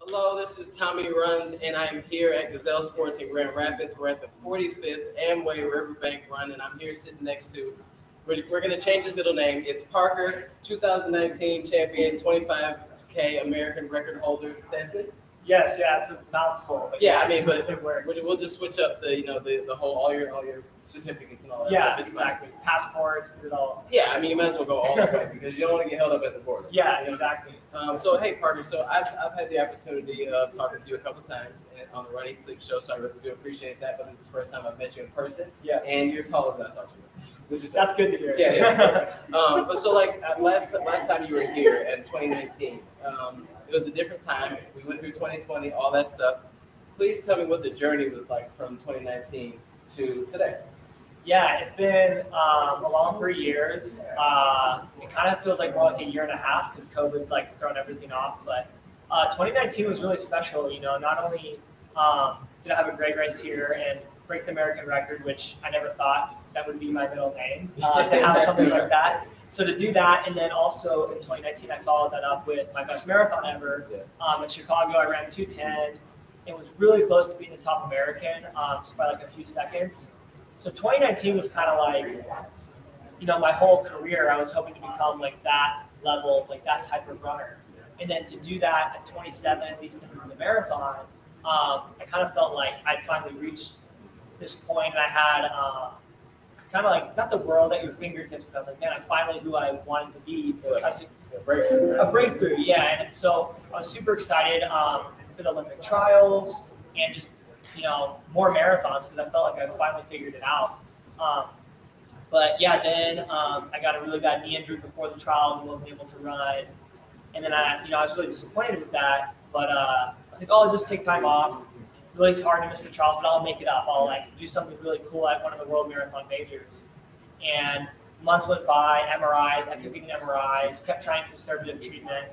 Hello, this is Tommy Runs, and I'm here at Gazelle Sports in Grand Rapids. We're at the 45th Amway River Bank Run, and I'm here sitting next to, we're going to change his middle name. It's Parker, 2019 champion, 25K American record holder, Stinson. Yes, yeah, it's a mouthful. But yeah, I mean, but it works. We'll just switch up the whole all your certificates and all that yeah, stuff. It's exactly. fine. Passports, it all. Yeah, I mean, you might as well go all the way because you don't want to get held up at the border. Yeah, you know? exactly. So hey, Parker. So I've had the opportunity of talking to you a couple times on the Running Sleep show. So I really do appreciate that. But it's the first time I've met you in person. Yeah. And you're taller than I thought you were. That's good to hear. Yeah. But so like last time you were here in 2019, it was a different time. We went through 2020, all that stuff. Please tell me what the journey was like from 2019 to today. Yeah, it's been a long 3 years. It kind of feels like more like a year and a half because COVID's like thrown everything off. But 2019 was really special. You know, not only did I have a great race here and break the American record, which I never thought that would be my middle name, to have something like that. So to do that, and then also in 2019, I followed that up with my best marathon ever. In Chicago, I ran 2:10. It was really close to being the top American, just by like a few seconds. So 2019 was kind of like, you know, my whole career, I was hoping to become like that level, like that type of runner. And then to do that at 27, at least in the marathon, I kind of felt like I'd finally reached this point, and I had kind of like, not the world at your fingertips, but I was like, man, I'm finally who I wanted to be. A breakthrough, yeah. And so I was super excited for the Olympic trials and just, you know, more marathons because I felt like I finally figured it out. But yeah, then I got a really bad knee injury before the trials and wasn't able to run. And then I was really disappointed with that. But I was like, oh, I'll just take time off. Really hard to miss the trials, but I'll make it up. I'll like do something really cool at one of the World Marathon Majors. And months went by, MRIs, I kept getting MRIs, kept trying conservative treatment,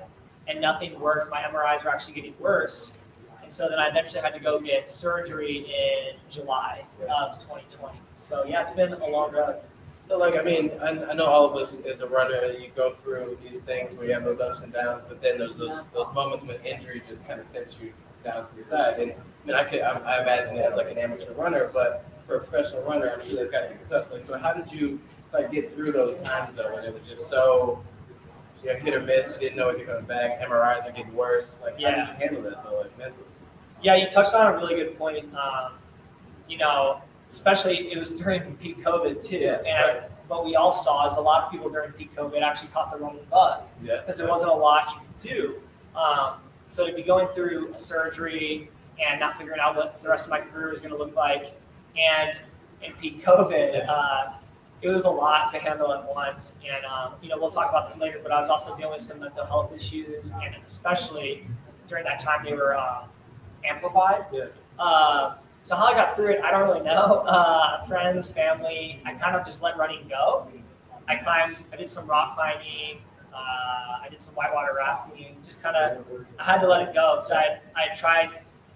and nothing worked. My MRIs were actually getting worse. And so then I eventually had to go get surgery in July of 2020. So yeah, it's been a long road. So like, I mean, I know all of us as a runner, you go through these things where you have those ups and downs, but then there's those moments when injury just kind of sends you down to the side. And I mean, I imagine it as like an amateur runner, but for a professional runner, I'm sure that's got to be tough. Like, so how did you like get through those times though, when it was just so, you know, hit or miss, you didn't know if you're coming back, MRIs are getting worse. Like, how did you handle that though, like mentally? Yeah, you touched on a really good point. You know, especially it was during peak COVID too. Yeah, and right. What we all saw is a lot of people during peak COVID actually caught the wrong bug because there wasn't a lot you could do. So to be going through a surgery and not figuring out what the rest of my career was going to look like, and in peak COVID, it was a lot to handle at once. And you know, we'll talk about this later, but I was also dealing with some mental health issues, and especially during that time they were amplified. So how I got through it, I don't really know. Friends, family, I kind of just let running go. I did some rock climbing, I did some whitewater rafting, just kind of, I had to let it go because I tried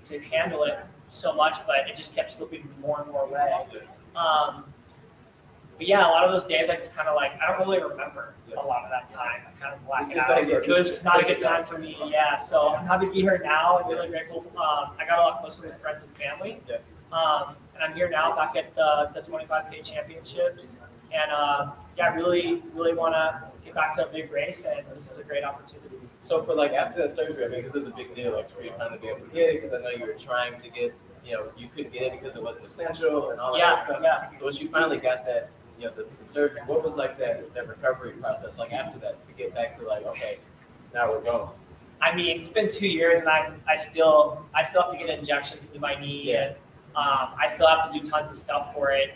to handle it so much, but it just kept slipping more and more away. But yeah, a lot of those days I just kind of like, I don't really remember a lot of that time. I kind of blacked out. It was not a good time for me, yeah. So I'm happy to be here now. I'm really grateful. I got a lot closer with friends and family. And I'm here now back at the 25K championships. And yeah, I really want to get back to a big race, and this is a great opportunity. So for like after that surgery, I mean, because it was a big deal, like for you finally be able to get it, because I know you were trying to get, you know, you couldn't get it because it wasn't essential and all that stuff. So once you finally got that, you know, the surgery, what was like that recovery process like after that to get back to like, okay, now we're going? I mean, it's been 2 years, and I still have to get injections into my knee, and I still have to do tons of stuff for it.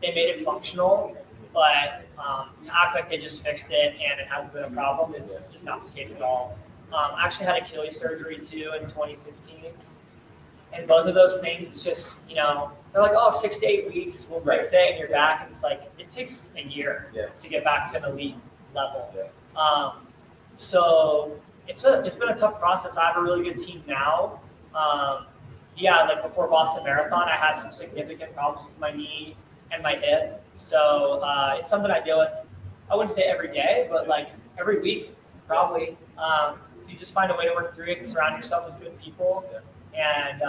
They made it functional, but to act like they just fixed it and it hasn't been a problem is just not the case at all. I actually had Achilles surgery too in 2016. And both of those things, it's just, you know, they're like, oh, 6 to 8 weeks, we'll fix it, and you're back. And it's like, it takes a year to get back to an elite level. So it's been a tough process. I have a really good team now. Like before Boston Marathon, I had some significant problems with my knee and my hip. So it's something I deal with, I wouldn't say every day, but like every week. probably. So you just find a way to work through it and surround yourself with good people, and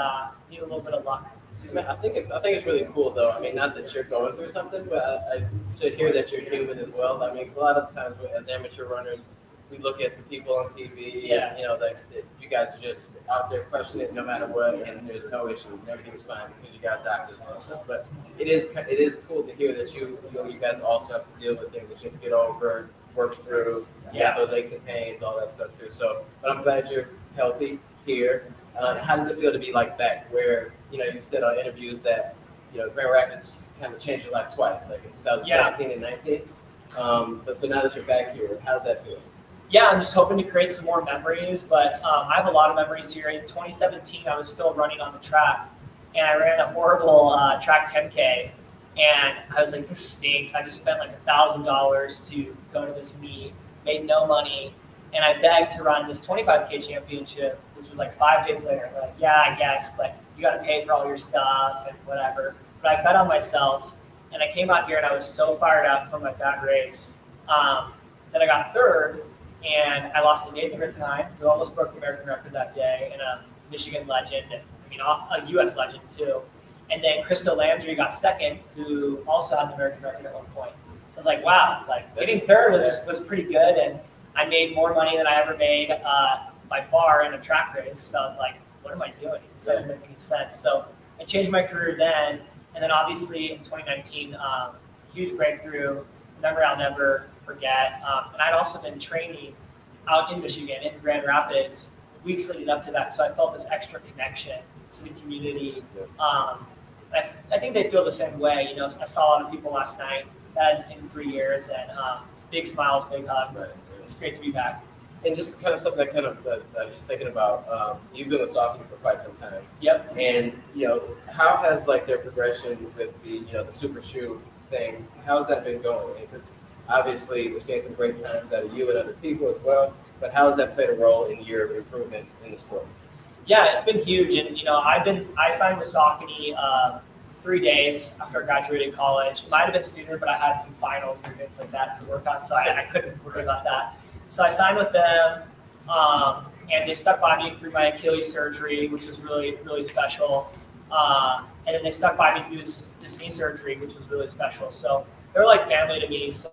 need a little bit of luck. I mean, I think it's really cool though. I mean, not that you're going through something, but to hear that you're human as well. I mean, 'cause a lot of times as amateur runners, we look at the people on TV, and, you know, that you guys are just out there crushing it no matter what, and there's no issues, and everything's fine because you got doctors and all stuff. But it is cool to hear that you guys also have to deal with things that you have to get over, work through, got those aches and pains, all that stuff too. So, but I'm glad you're healthy here. How does it feel to be like back where, you know, you've said on interviews that, you know, Grand Rapids kind of changed your life twice, like in 2017 and 19. But so now that you're back here, how's that feel? Yeah, I'm just hoping to create some more memories, but I have a lot of memories here. In 2017, I was still running on the track, and I ran a horrible track 10K, and I was like, this stinks. I just spent like $1,000 to go to this meet, made no money, and I begged to run this 25K championship, which was like 5 days later. They're like, yeah, I guess, but you got to pay for all your stuff and whatever. But I bet on myself, and I came out here, and I was so fired up from my bad race that I got third. And I lost to Nathan Ritzenheim, who almost broke the American record that day, and a Michigan legend, and I mean a U.S. legend too. And then Crystal Landry got second, who also had the American record at one point. So I was like, wow, like getting third was pretty good, and I made more money than I ever made by far in a track race. So I was like, what am I doing? It doesn't make any sense. So I changed my career then, and then obviously in 2019, huge breakthrough. I'll never forget. And I'd also been training out in Michigan, in Grand Rapids, weeks leading up to that. So I felt this extra connection to the community. I think they feel the same way. You know, I saw a lot of people last night that I hadn't seen in 3 years, and big smiles, big hugs. Right. It's great to be back. And just kind of something that I was just thinking about. You've been with Saucony for quite some time. Yep. And, you know, how has like their progression with the the super shoe thing? How's that been going? Because obviously we're seeing some great times out of you and other people as well. But how has that played a role in your improvement in the sport? Yeah, it's been huge. And I signed with Saucony 3 days after I graduated college. It might have been sooner, but I had some finals and things like that to work on, so I couldn't worry about that. So I signed with them, and they stuck by me through my Achilles surgery, which was really, really special. And then they stuck by me through this knee surgery, which was really special. So they're like family to me. So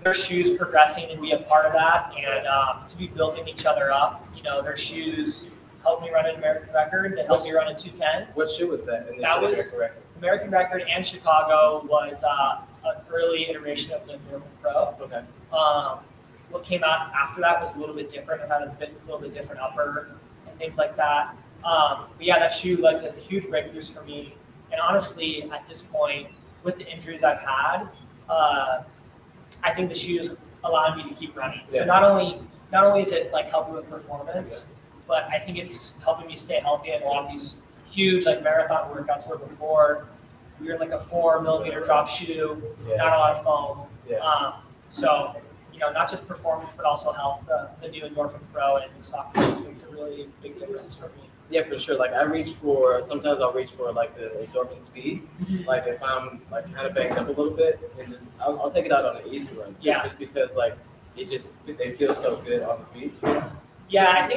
their shoes progressing and be a part of that, and to be building each other up. You know, their shoes helped me run an American record. They helped me run a 210. What shoe was that? That was American record, and Chicago was an early iteration of the Northern Pro. Okay. What came out after that was a little bit different. It had a little bit different upper and things like that. But yeah, that shoe led to huge breakthroughs for me. And honestly, at this point, with the injuries I've had, I think the shoe is allowing me to keep running. So not only is it like helping with performance, but I think it's helping me stay healthy. And a lot of these huge like marathon workouts where before we were like a 4 millimeter drop shoe, not a lot of foam. So not just performance, but also health. The new Endorphin Pro and the Saucony shoes makes a really big difference for me. Yeah, for sure. Like sometimes I'll reach for like the Endorphin Speed. Like if I'm like kind of banged up a little bit, and just I'll take it out on an easy run too, just because like they feel so good on the feet. Yeah, I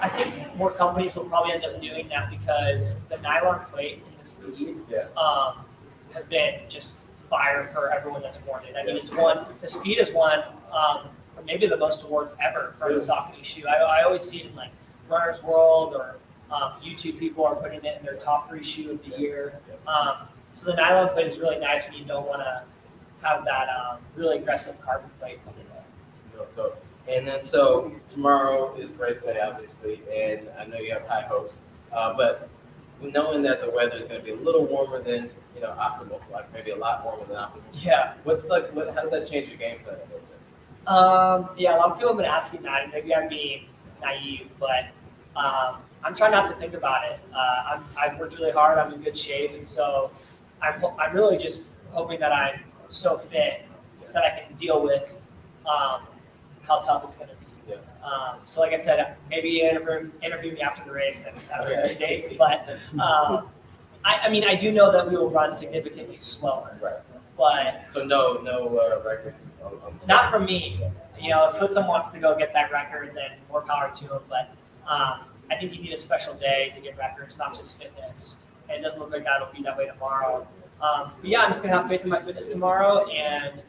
think more companies will probably end up doing that because the nylon plate in the Speed has been just fire for everyone that's worn it. I mean, the Speed has won maybe the most awards ever for the Saucony shoe. I always see it in like Runner's World or YouTube. People are putting it in their top 3 shoe of the year. So the nylon plate is really nice when you don't want to have that really aggressive carbon plate coming in. And then so tomorrow is race day, obviously, and I know you have high hopes. But knowing that the weather is going to be a little warmer than optimal, like maybe a lot warmer than optimal. Yeah. How does that change your game plan a little bit? Yeah, a lot of people have been asking that, and maybe I'm being naive, but I'm trying not to think about it. I've worked really hard. I'm in good shape, and so I'm really just hoping that I'm so fit that I can deal with how tough it's going to be. Yeah. So like I said, maybe interview me after the race, and that's a mistake. But I do know that we will run significantly slower. Right. But so no records. Not from me. if someone wants to go get that record, then more power to them. But I think you need a special day to get records, not just fitness. And it doesn't look like that'll be that way tomorrow. But yeah, I'm just gonna have faith in my fitness tomorrow, and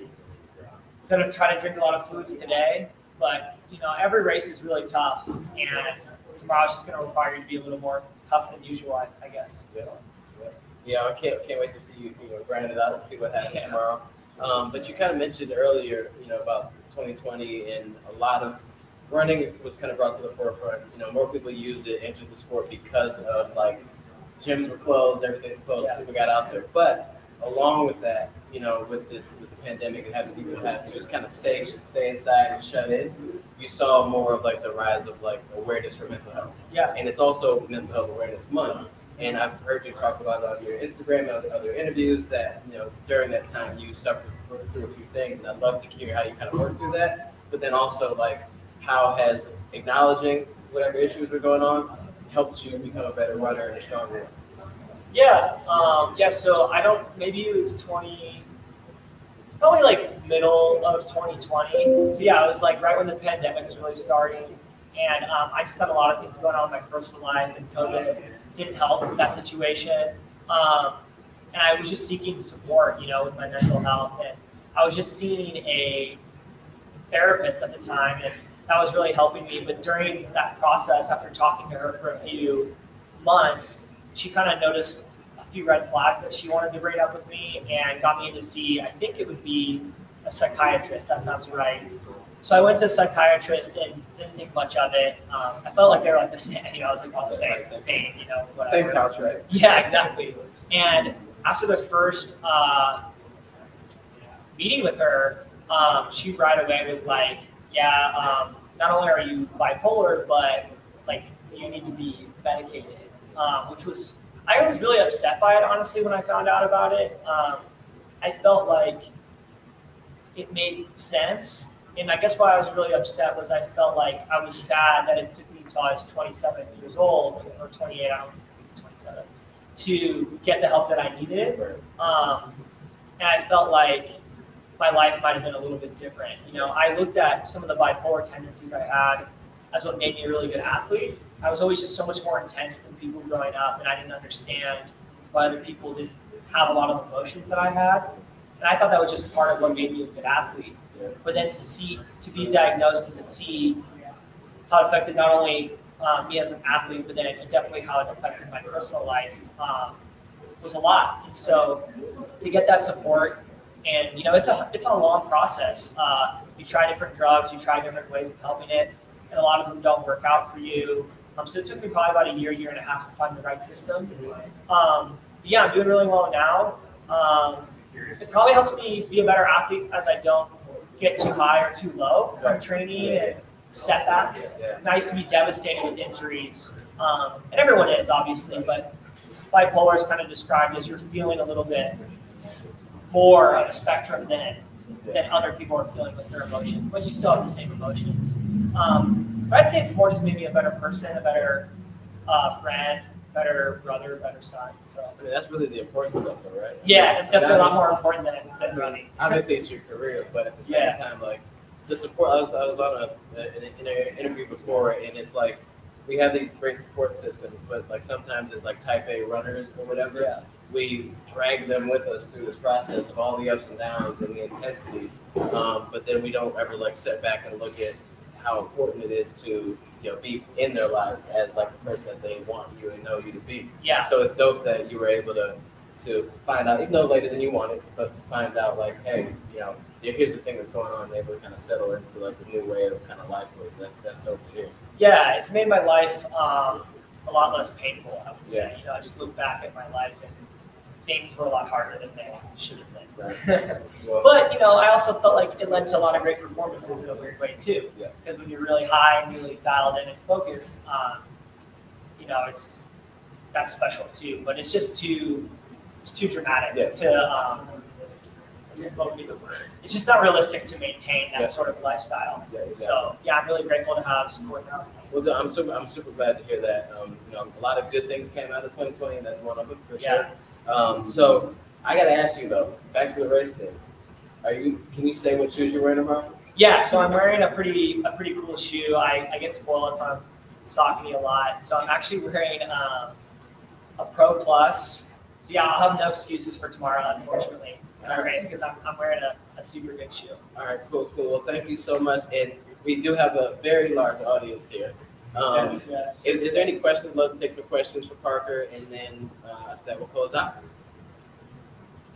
gonna try to drink a lot of fluids today. But every race is really tough, and tomorrow's just gonna require you to be a little more tough than usual, I guess. Yeah. Yeah, I can't wait to see you grind it out and see what happens tomorrow. But you kind of mentioned earlier, about 2020, and a lot of running was kind of brought to the forefront. More people use it, entered the sport because of like gyms were closed, everything's closed, people got out there. But along with that, with the pandemic and having people have to kind of stay inside and shut in, you saw more of like the rise of like awareness for mental health. Yeah. And it's also Mental Health Awareness Month. And I've heard you talk about it on your Instagram and other interviews that, during that time you suffered through a few things. And I'd love to hear how you kind of worked through that. But then also like how has acknowledging whatever issues were going on helped you become a better runner and a stronger runner? Yeah. So maybe it was probably like middle of 2020. So yeah, it was like right when the pandemic was really starting. And I just had a lot of things going on in my personal life, and COVID didn't help with that situation. And I was just seeking support, with my mental health. And I was just seeing a therapist at the time, and that was really helping me. But during that process, after talking to her for a few months, she kind of noticed a few red flags that she wanted to bring up with me, and got me in to see, I think it would be a psychiatrist. That sounds right. So I went to a psychiatrist and didn't think much of it. I felt like they were like the same, I was like on the same pain, whatever. Same couch, right? Yeah, exactly. And after the first meeting with her, she right away was like, not only are you bipolar, but like you need to be medicated, I was really upset by it, honestly, when I found out about it. I felt like it made sense. And I guess why I was really upset was I felt like I was sad that it took me until I was 27 years old, or 28, I don't think 27, to get the help that I needed. And I felt like my life might have been a little bit different. I looked at some of the bipolar tendencies I had as what made me a really good athlete. I was always just so much more intense than people growing up, and I didn't understand why other people didn't have a lot of emotions that I had. And I thought that was just part of what made me a good athlete. But then to be diagnosed and to see how it affected not only me as an athlete, but then definitely how it affected my personal life was a lot. And so to get that support, and it's a long process. You try different drugs, you try different ways of helping it, and a lot of them don't work out for you. So it took me probably about a year and a half to find the right system. Yeah, I'm doing really well now. It probably helps me be a better athlete as I don't get too high or too low from training and setbacks. Nice to be devastated with injuries. And everyone is, obviously, but bipolar is kind of described as you're feeling a little bit more of a spectrum than other people are feeling with their emotions, but you still have the same emotions. But I'd say it's more just maybe a better person, a better friend, better brother, better son. So that's really the important stuff, though, right? Yeah, it's definitely a lot more important than running. Obviously, it's your career, but at the same time, like the support. I was on an interview before, and it's like we have these great support systems, but like sometimes it's like type A runners or whatever. Yeah. We drag them with us through this process of all the ups and downs and the intensity, but then we don't ever like sit back and look at how important it is to be in their lives as like the person that they want you and know you to be. Yeah. So it's dope that you were able to find out, even though later than you wanted, but to find out like, hey, here's the thing that's going on, and able to kind of settle into like a new way of kind of life. That's dope to hear. Yeah, it's made my life a lot less painful, I would say. I just look back at my life and things were a lot harder than they should have been. Right. Well, but I also felt like it led to a lot of great performances in a weird way too. Yeah. Because when you're really high and really dialed in and focused, that's special too. But it's just too dramatic to. What would be the word? It's just not realistic to maintain that sort of lifestyle. Yeah, exactly. So I'm really grateful to have support now. Well, I'm super glad to hear that. A lot of good things came out of 2020, and that's one of them for sure. So I got to ask you though, back to the race thing. Can you say what shoes you're wearing tomorrow? Yeah, so I'm wearing a pretty cool shoe. I get spoiled if I'm Saucony a lot. So I'm actually wearing a Pro Plus. So yeah, I'll have no excuses for tomorrow, unfortunately, in my race, because I'm wearing a super good shoe. All right, cool. Well, thank you so much. And we do have a very large audience here. Yes. Is there any questions? Let's take some questions for Parker, and then after that, we'll close out.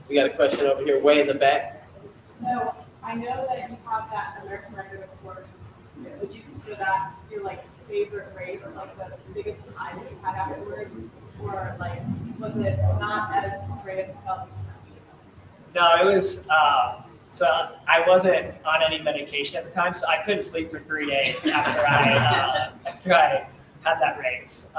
We got a question over here, way in the back. So I know that you have that American record, of course. Would you consider that your like favorite race, like the biggest time that you had afterwards, or like was it not as great as it felt? No, it was. So I wasn't on any medication at the time, so I couldn't sleep for 3 days after I had that race.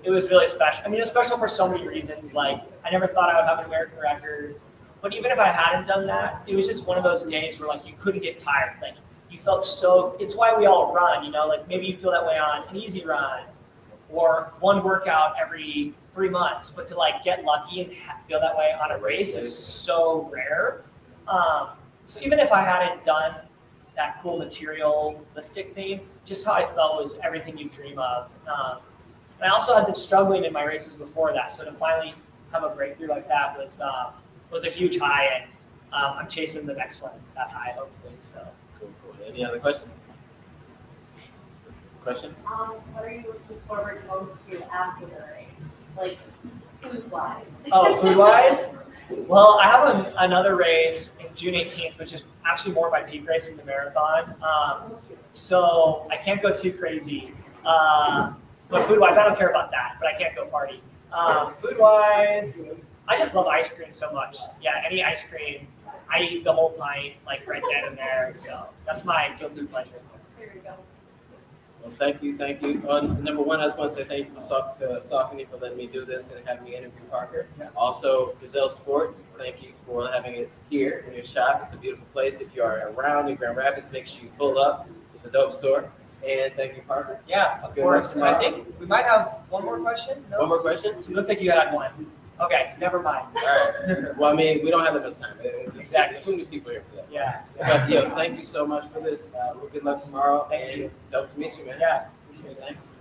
It was really special. I mean, it was special for so many reasons. Like, I never thought I would have an American record, but even if I hadn't done that, it was just one of those days where like you couldn't get tired. Like, you felt so. It's why we all run, you know. Like maybe you feel that way on an easy run, or one workout every 3 months. But to like get lucky and feel that way on a race is so rare. So even if I hadn't done that cool materialistic thing, just how I felt was everything you dream of. And I also had been struggling in my races before that, so to finally have a breakthrough like that was a huge high, and I'm chasing the next one that high, hopefully. So. Cool. Any other questions? Question? What are you looking forward most to after the race, like food-wise? Oh, food-wise? Well, I have another race in June 18th, which is actually more my peak race than the marathon. So I can't go too crazy. But food-wise, I don't care about that, but I can't go party. Food-wise, I just love ice cream so much. Yeah, any ice cream. I eat the whole pint, like right then and there. So that's my guilty pleasure. There you go. Well, thank you. Number one, I just want to say thank you to Saucony for letting me do this and having me interview Parker. Yeah. Also, Gazelle Sports, thank you for having it here in your shop. It's a beautiful place. If you are around in Grand Rapids, make sure you pull up. It's a dope store. And thank you, Parker. Yeah, of course. I think we might have one more question. No? One more question? It looks like you had one. Okay, never mind. All right. Well, I mean, we don't have that much time. Exactly. There's too many people here for that. Yeah. But yeah, thank you so much for this. Good luck tomorrow. Thank and you. dope to meet you, man. Yeah. Thanks.